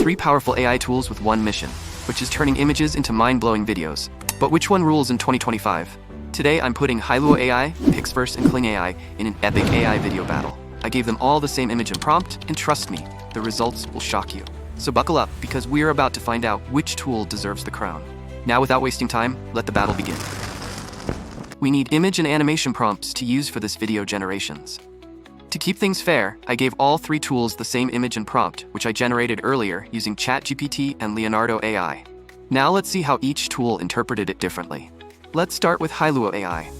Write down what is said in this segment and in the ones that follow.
3 powerful AI tools with one mission, which is turning images into mind-blowing videos. But which one rules in 2025? Today I'm putting Hailuo AI, PixVerse, and Kling AI in an epic AI video battle. I gave them all the same image and prompt, and trust me, the results will shock you. So buckle up, because we're about to find out which tool deserves the crown. Now without wasting time, let the battle begin. We need image and animation prompts to use for this video generations. To keep things fair, I gave all 3 tools the same image and prompt, which I generated earlier using ChatGPT and Leonardo AI. Now let's see how each tool interpreted it differently. Let's start with Hailuo AI.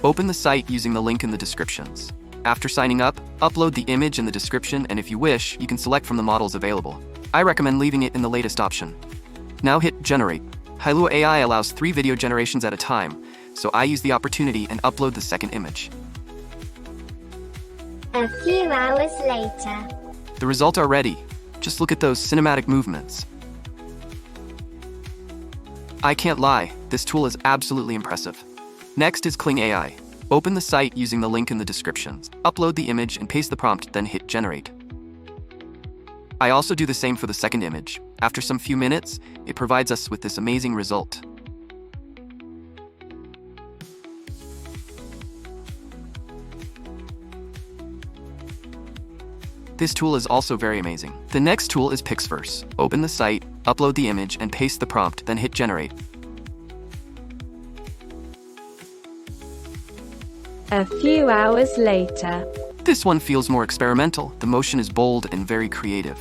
Open the site using the link in the descriptions. After signing up, upload the image in the description, and if you wish, you can select from the models available. I recommend leaving it in the latest option. Now hit Generate. Hailuo AI allows 3 video generations at a time, so I use the opportunity and upload the second image. A few hours later. The results are ready. Just look at those cinematic movements. I can't lie, this tool is absolutely impressive. Next is Kling AI. Open the site using the link in the descriptions. Upload the image and paste the prompt, then hit Generate. I also do the same for the second image. After some few minutes, it provides us with this amazing result. This tool is also very amazing. The next tool is PixVerse. Open the site, upload the image, and paste the prompt, then hit Generate. A few hours later. This one feels more experimental. The motion is bold and very creative.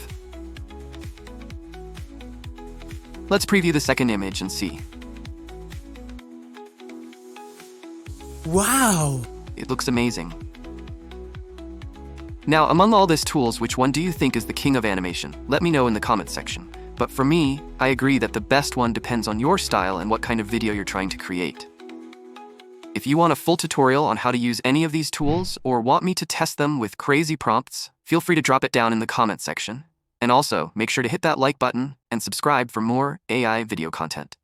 Let's preview the second image and see. Wow! It looks amazing. Now, among all these tools, which one do you think is the king of animation? Let me know in the comment section. But for me, I agree that the best one depends on your style and what kind of video you're trying to create. If you want a full tutorial on how to use any of these tools or want me to test them with crazy prompts, feel free to drop it down in the comment section. And also, make sure to hit that like button and subscribe for more AI video content.